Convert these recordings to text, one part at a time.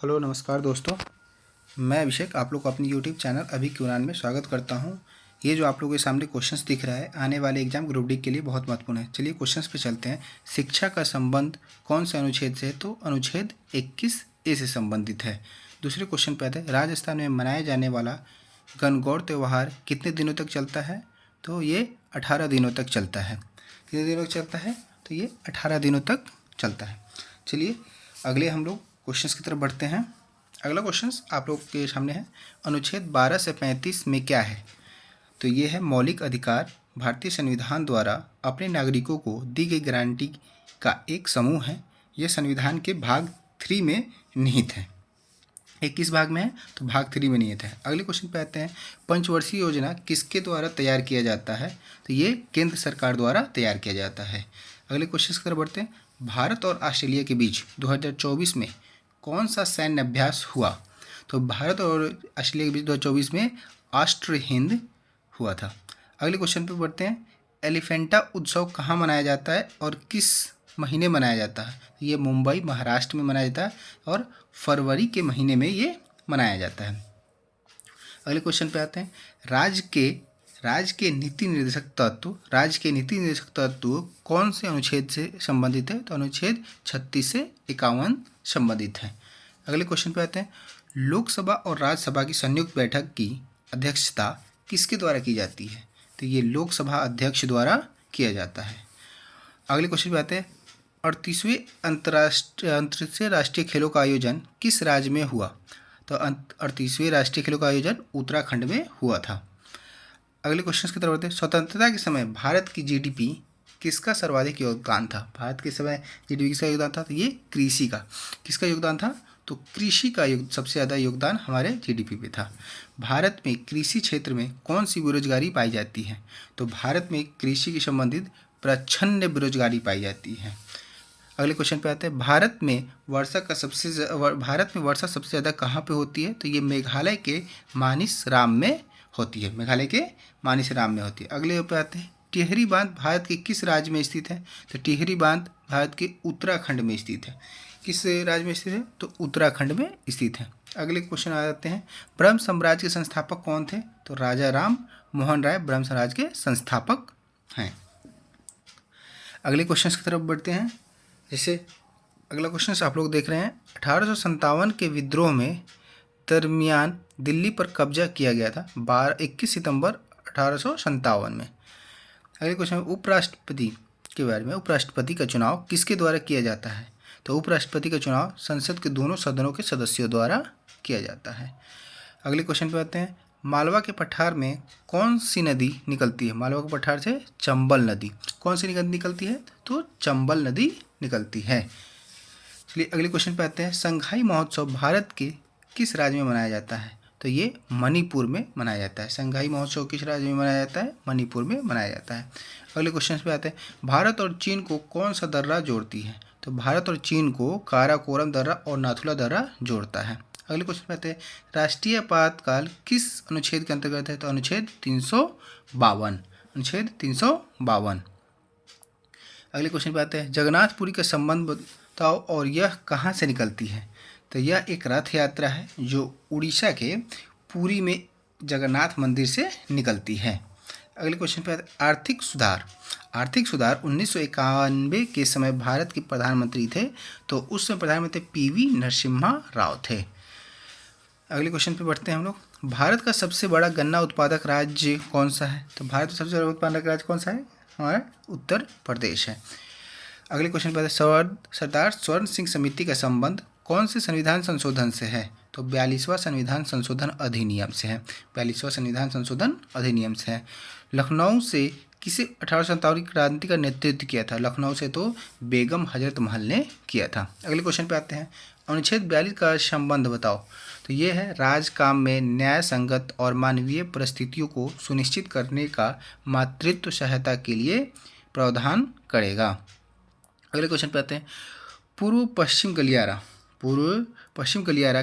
Hello नमस्कार दोस्तों। मैं अभिषेक आप लोग को अपनी यूट्यूब चैनल अभी क्यूरान में स्वागत करता हूं। ये जो आप लोगों के सामने क्वेश्चंस दिख रहा है आने वाले एग्जाम ग्रुप डी के लिए बहुत महत्वपूर्ण है। चलिए क्वेश्चंस पे चलते हैं। शिक्षा का संबंध कौन से अनुच्छेद से है? तो अनुच्छेद 21A से संबंधित है। दूसरे क्वेश्चन पे आते हैं, राजस्थान में मनाया जाने वाला गणगौर त्यौहार कितने दिनों तक चलता है? तो ये 18 दिनों तक चलता है। कितने दिनों तक चलता है? तो ये 18 दिनों तक चलता है। चलिए अगले हम लोग क्वेश्चंस की तरफ बढ़ते हैं। अगला क्वेश्चंस आप लोग के सामने है, अनुच्छेद 12 से 35 में क्या है? तो ये है मौलिक अधिकार भारतीय संविधान द्वारा अपने नागरिकों को दी गई गारंटी का एक समूह है। यह संविधान के भाग 3 में निहित है। ये किस भाग में है? तो भाग 3 में निहित है। अगले क्वेश्चन पे आते हैं, पंचवर्षीय योजना किसके द्वारा तैयार किया जाता है? तो ये केंद्र सरकार द्वारा तैयार किया जाता है। अगले क्वेश्चन की तरफ बढ़ते हैं, भारत और ऑस्ट्रेलिया के बीच 2024 में कौन सा सैन्य अभ्यास हुआ? तो भारत और ऑस्ट्रेलिया के बीच 2024 में ऑस्ट्रो हिंद हुआ था। अगले क्वेश्चन पे बढ़ते हैं, एलिफेंटा उत्सव कहाँ मनाया जाता है और किस महीने मनाया जाता है? ये मुंबई महाराष्ट्र में मनाया जाता है और फरवरी के महीने में ये मनाया जाता है। अगले क्वेश्चन पे आते हैं, राज्य के नीति निर्देशक तत्व कौन से अनुच्छेद से संबंधित है? तो अनुच्छेद 36 से 51 संबंधित है। अगले क्वेश्चन पे आते हैं, लोकसभा और राज्यसभा की संयुक्त बैठक की अध्यक्षता किसके द्वारा की जाती है? तो ये लोकसभा अध्यक्ष द्वारा किया जाता है। अगले क्वेश्चन पे आते हैं, 38वें अंतर्राष्ट्रीय राष्ट्रीय खेलों का आयोजन किस राज्य में हुआ? तो 38वें राष्ट्रीय खेलों का आयोजन उत्तराखंड में हुआ था। अगले क्वेश्चन की तरफ बढ़ते हैं, स्वतंत्रता के समय भारत की जीडीपी किसका सर्वाधिक योगदान था? भारत के समय जीडीपी किसका योगदान था? तो ये कृषि का। किसका योगदान था? तो कृषि का सबसे ज़्यादा योगदान हमारे जीडीपी पे था। भारत में कृषि क्षेत्र में कौन सी बेरोजगारी पाई जाती है? तो भारत में कृषि के संबंधित प्रच्छन्न बेरोजगारी पाई जाती है। अगले क्वेश्चन पे आते हैं, भारत में वर्षा सबसे ज़्यादा कहाँ पे होती है? तो ये मेघालय के मानिसराम में होती है। मेघालय के मानिसराम में होती है। अगले पे आते हैं, टिहरी बांध भारत के किस राज्य में स्थित है? तो टिहरी बांध भारत के उत्तराखंड में स्थित है। किस राज्य में स्थित है? तो उत्तराखंड में स्थित है। अगले क्वेश्चन आ जाते हैं, ब्रह्म साम्राज्य के संस्थापक कौन थे? तो राजा राम मोहन राय ब्रह्म साम्राज्य के संस्थापक हैं। अगले क्वेश्चन की तरफ बढ़ते हैं। जैसे अगला क्वेश्चन आप लोग देख रहे हैं, 1857 के विद्रोह में दरमियान दिल्ली पर कब्जा किया गया था 21 सितंबर 1857 में। अगले क्वेश्चन, उपराष्ट्रपति के बारे में, उपराष्ट्रपति का चुनाव किसके द्वारा किया जाता है? तो उपराष्ट्रपति का चुनाव संसद के दोनों सदनों के सदस्यों द्वारा किया जाता है। अगले क्वेश्चन पे आते हैं, मालवा के पठार में कौन सी नदी निकलती है? मालवा के पठार से चंबल नदी। कौन सी निकलती है? तो चंबल नदी निकलती है। चलिए अगले क्वेश्चन पे आते हैं, संघाई महोत्सव भारत के किस राज्य में मनाया जाता है? तो ये मणिपुर में मनाया जाता है। संघाई महोत्सव किस राज्य में मनाया जाता है? मणिपुर में मनाया जाता है। अगले क्वेश्चन पे आते हैं, भारत और चीन को कौन सा दर्रा जोड़ती है? तो भारत और चीन को काराकोरम दर्रा और नाथुला दर्रा जोड़ता है। अगले क्वेश्चन पे आते हैं, राष्ट्रीय आपातकाल किस अनुच्छेद के अंतर्गत है? तो अनुच्छेद 352। अनुच्छेद 352। अगले क्वेश्चन पे आते हैं, जगन्नाथपुरी का संबंध बताओ और यह कहाँ से निकलती है? तो यह एक रथ यात्रा है जो उड़ीसा के पुरी में जगन्नाथ मंदिर से निकलती है। अगले क्वेश्चन पे आते हैं, आर्थिक सुधार 1991 के समय भारत के प्रधानमंत्री थे, तो उस समय प्रधानमंत्री PV नरसिम्हा राव थे। अगले क्वेश्चन पे बढ़ते हैं हम लोग, भारत का सबसे बड़ा गन्ना उत्पादक राज्य कौन सा है? तो भारत का सबसे बड़ा उत्पादक राज्य कौन सा है? हमारा उत्तर प्रदेश है। अगले क्वेश्चन पे सरदार स्वर्ण सिंह समिति का संबंध कौन से संविधान संशोधन से है? तो 42वां संविधान संशोधन अधिनियम से है। 42वां संविधान संशोधन अधिनियम से है। लखनऊ से किसे 1857 की क्रांति का नेतृत्व किया था? लखनऊ से तो बेगम हजरत महल ने किया था। अगले क्वेश्चन पे आते हैं, अनुच्छेद 42 का संबंध बताओ। तो ये है, राजकाम में न्याय संगत और मानवीय परिस्थितियों को सुनिश्चित करने का मातृत्व सहायता के लिए प्रावधान करेगा। अगले क्वेश्चन पे आते हैं, पूर्व पश्चिम गलियारा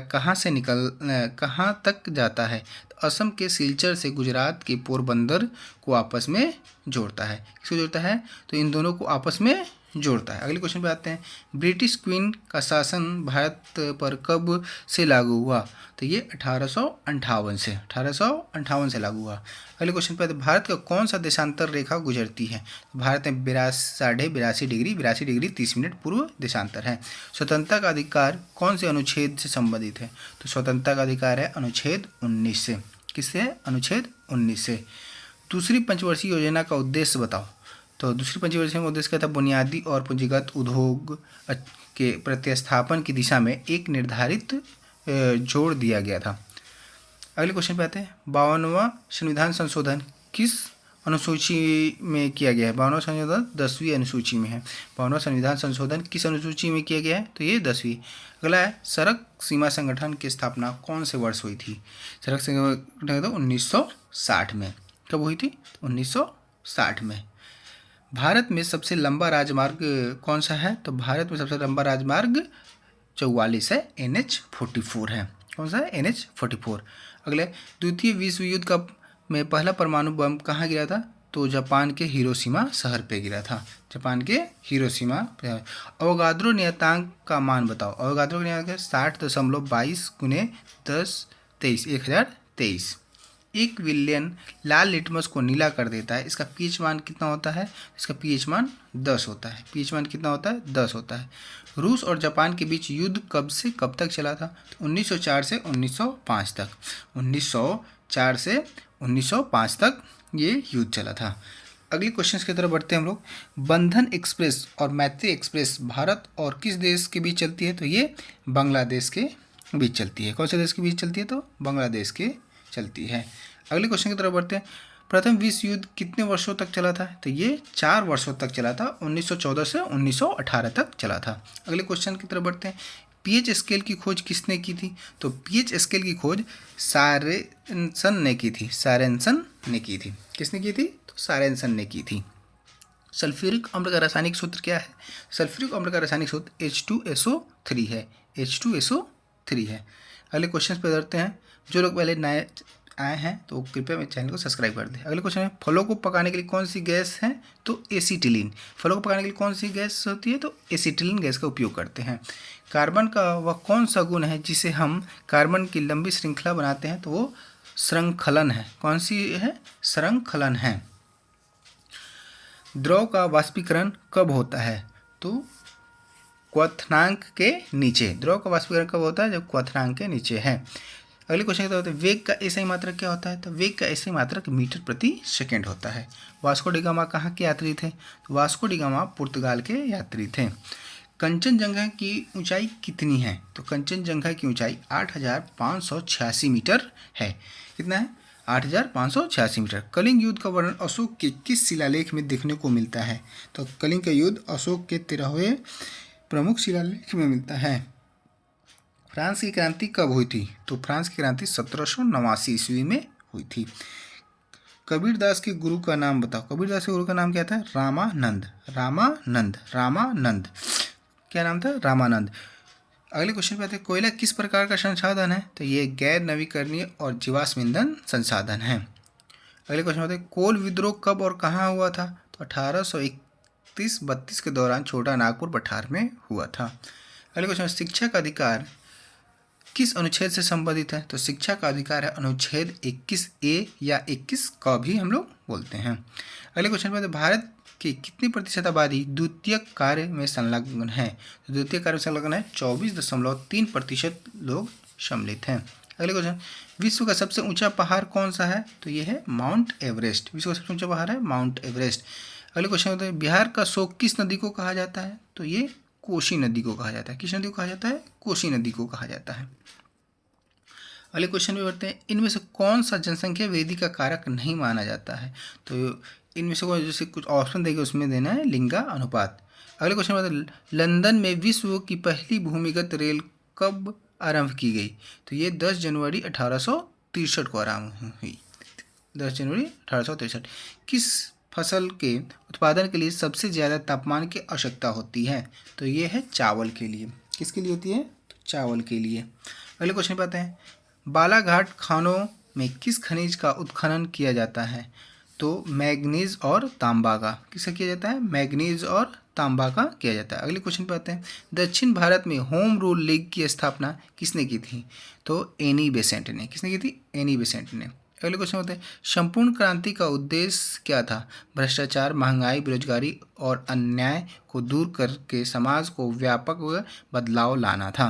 कहाँ तक जाता है? तो असम के सिलचर से गुजरात के पोरबंदर को आपस में जोड़ता है। किसको जोड़ता है? तो इन दोनों को आपस में जोड़ता है। अगले क्वेश्चन पे आते हैं, ब्रिटिश क्वीन का शासन भारत पर कब से लागू हुआ? तो ये 1858 से लागू हुआ। अगले क्वेश्चन पे आते हैं, भारत का कौन सा देशांतर रेखा गुजरती है? तो भारत में 82.82 डिग्री 30 मिनट पूर्व देशांतर है। स्वतंत्रता का अधिकार कौन से अनुच्छेद से संबंधित है? तो स्वतंत्रता का अधिकार है अनुच्छेद 19 से। किससे है? अनुच्छेद 19 से। दूसरी पंचवर्षीय योजना का उद्देश्य बताओ। तो दूसरी पंचवर्षीय का उद्देश्य क्या था? बुनियादी और पूंजीगत उद्योग के प्रतिस्थापन की दिशा में एक निर्धारित जोड़ दिया गया था। अगले क्वेश्चन पे आते हैं, 52वां संविधान संशोधन किस अनुसूची में किया गया है? 52वां संशोधन 10वीं अनुसूची में है। 52वां संविधान संशोधन किस अनुसूची में किया गया है? तो ये 10वीं। अगला है, सड़क सीमा संगठन की स्थापना कौन से वर्ष हुई थी? सड़क सीमा संगठन तो 1960 में। कब हुई थी? 1960 में। भारत में सबसे लंबा राजमार्ग कौन सा है? तो भारत में सबसे लंबा राजमार्ग 44 है, NH-44 है। कौन सा है? NH-44। अगले, द्वितीय विश्व युद्ध का में पहला परमाणु बम कहाँ गिरा था? तो जापान के हिरोशिमा शहर पे गिरा था। जापान के हिरोशिमा पे। अवोगाद्रो नियतांक का मान बताओ। अवोगाद्रो नियतांक 60.22 × 1023 1023। 1 बिलियन लाल लिटमस को नीला कर देता है। इसका पीएच मान कितना होता है? इसका पीएच मान 10 होता है। पीएच मान कितना होता है? 10 होता है। रूस और जापान के बीच युद्ध कब से कब तक चला था? तो 1904 से 1905 तक। 1904 से 1905 तक ये युद्ध चला था। अगले क्वेश्चन की तरफ बढ़ते हैं हम लोग। बंधन एक्सप्रेस और मैत्री एक्सप्रेस भारत और किस देश के बीच चलती है? तो ये बांग्लादेश के बीच चलती है। कौन से देश के बीच चलती है? तो बांग्लादेश के चलती है। अगले क्वेश्चन की तरफ बढ़ते हैं, प्रथम विश्व युद्ध कितने वर्षों तक चला था? तो ये 4 वर्षों तक चला था। 1914 से 1918 तक चला था। अगले क्वेश्चन की तरफ बढ़ते हैं, पीएच स्केल की खोज किसने की थी? तो पीएच स्केल की खोज सोरेनसन ने की थी। सोरेनसन ने की थी। किसने की थी? तो सोरेनसन ने की थी। सल्फ्यूरिक अम्ल का रासायनिक सूत्र क्या है? सल्फ्यूरिक अम्ल का रासायनिक सूत्र H2SO3 है। H2SO3 है। अगले क्वेश्चन पे बढ़ते हैं। जो लोग पहले नए आए हैं तो कृपया मेरे चैनल को सब्सक्राइब कर दें। अगले क्वेश्चन है, फलों को पकाने के लिए कौन सी गैस है? तो एसीटिलीन। फलों को पकाने के लिए कौन सी गैस होती है? तो एसीटिलीन गैस का उपयोग करते हैं। कार्बन का वह कौन सा गुण है जिसे हम कार्बन की लंबी श्रृंखला बनाते हैं? तो वो श्रृंखलन है। कौन सी है? श्रृंखलन है। द्रव का वाष्पीकरण कब होता है? तो क्वथनांक के नीचे। द्रव का वाष्पीकरण कब होता है? जब क्वथनांक के नीचे है। अगले क्वेश्चन क्या होता है, वेग का एसआई मात्रक क्या होता है? तो वेग का एसआई मात्रक मीटर प्रति सेकंड होता है। वास्को डी गामा कहाँ के यात्री थे? तो वास्को डी गामा पुर्तगाल के यात्री थे। कंचनजंगा की ऊंचाई कितनी है? तो कंचनजंगा की ऊंचाई 8586 मीटर है। कितना है? 8586 मीटर। कलिंग युद्ध का वर्णन अशोक के किस शिलालेख में देखने को मिलता है? तो कलिंग का युद्ध अशोक के 13वें प्रमुख शिलालेख में मिलता है। फ्रांस की क्रांति कब हुई थी? तो फ्रांस की क्रांति 1789 ईस्वी में हुई थी। कबीरदास के गुरु का नाम बताओ। कबीरदास के गुरु का नाम क्या था? रामानंद। रामानंद। रामानंद। क्या नाम था? रामानंद। अगले क्वेश्चन पे आते हैं, कोयला किस प्रकार का संसाधन है? तो ये गैर नवीकरणीय और जीवाश्म ईंधन संसाधन है। अगले क्वेश्चन आते हैं, कोल विद्रोह कब और कहाँ हुआ था? तो 1831-32 के दौरान छोटा नागपुर पठार में हुआ था। अगले क्वेश्चन, शिक्षा का अधिकार किस अनुच्छेद से संबंधित है? तो शिक्षा का अधिकार है अनुच्छेद 21A या 21 का भी हम लोग बोलते हैं। अगले क्वेश्चन में, भारत की कितनी प्रतिशत आबादी द्वितीयक कार्य में संलग्न है? तो द्वितीय कार्य में संलग्न है 24.3% लोग सम्मिलित हैं। अगले क्वेश्चन, विश्व का सबसे ऊंचा पहाड़ कौन सा है? तो ये है माउंट एवरेस्ट। विश्व का सबसे ऊंचा पहाड़ है माउंट एवरेस्ट। अगले क्वेश्चन होता है, बिहार का शोक किस नदी को कहा जाता है? तो ये कोसी नदी को कहा जाता है। किस नदी को कहा जाता है? कोसी नदी को कहा जाता है। अगले क्वेश्चन में बढ़ते हैं, इनमें से कौन सा जनसंख्या वृद्धि का कारक नहीं माना जाता है? तो इनमें से कोई जैसे कुछ ऑप्शन देगा उसमें देना है लिंगा अनुपात। अगले क्वेश्चन में लंदन में विश्व की पहली भूमिगत रेल कब आरंभ की गई? तो ये 10 जनवरी 1863 को आरंभ हुई। 10 जनवरी 1863। किस फसल के उत्पादन के लिए सबसे ज़्यादा तापमान की आवश्यकता होती है? तो ये है चावल के लिए। किसके लिए होती है? तो चावल के लिए। अगले क्वेश्चन पे आते हैं, बालाघाट खानों में किस खनिज का उत्खनन किया जाता है? तो मैग्नीज और तांबा का। किसका किया जाता है? मैग्नीज और तांबा का किया जाता है। अगले क्वेश्चन पे आते हैं, दक्षिण भारत में होम रूल लीग की स्थापना किसने की थी? तो एनी बेसेंट ने। किसने की थी? एनी बेसेंट ने। अगले क्वेश्चन होते हैं, संपूर्ण क्रांति का उद्देश्य क्या था? भ्रष्टाचार, महंगाई, बेरोजगारी और अन्याय को दूर करके समाज को व्यापक बदलाव लाना था।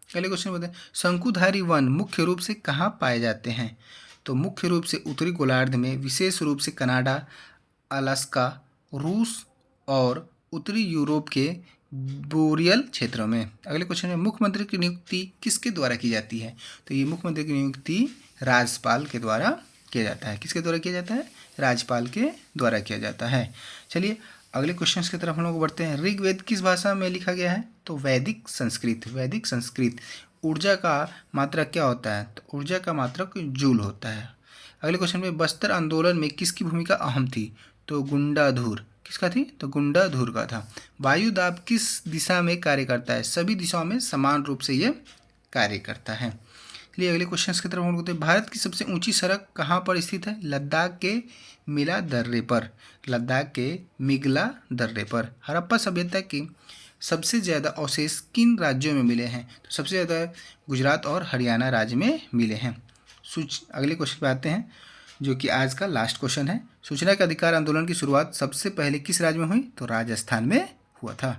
अगले क्वेश्चन होते हैं, शंकुधारी वन मुख्य रूप से कहाँ पाए जाते हैं? तो मुख्य रूप से उत्तरी गोलार्ध में, विशेष रूप से कनाडा, अलास्का, रूस और उत्तरी यूरोप के बोरियल क्षेत्रों में। अगले क्वेश्चन में, मुख्यमंत्री की नियुक्ति किसके द्वारा की जाती है? तो ये मुख्यमंत्री की नियुक्ति राज्यपाल के द्वारा किया जाता है। किसके द्वारा किया जाता है? राज्यपाल के द्वारा किया जाता है। चलिए अगले क्वेश्चन की तरफ हम लोग बढ़ते हैं। ऋग्वेद किस भाषा में लिखा गया है? तो वैदिक संस्कृत। वैदिक संस्कृत। ऊर्जा का मात्रक क्या होता है? तो ऊर्जा का मात्रक जूल होता है। अगले क्वेश्चन में, बस्तर आंदोलन में किसकी भूमिका अहम थी? तो गुंडाधुर। किसका थी? तो गुंडाधुर का था। वायु दाब किस दिशा में कार्य करता है? सभी दिशाओं में समान रूप से ये कार्य करता है। चलिए अगले क्वेश्चन की तरफ हम लोग, भारत की सबसे ऊंची सड़क कहाँ पर स्थित है? लद्दाख के मिला दर्रे पर। लद्दाख के मिगला दर्रे पर। हड़प्पा सभ्यता के सबसे ज़्यादा अवशेष किन राज्यों में मिले हैं? तो सबसे ज़्यादा गुजरात और हरियाणा राज्य में मिले हैं। अगले क्वेश्चन पे आते हैं, जो कि आज का लास्ट क्वेश्चन है। सूचना के अधिकार आंदोलन की शुरुआत सबसे पहले किस राज्य में हुई? तो राजस्थान में हुआ था।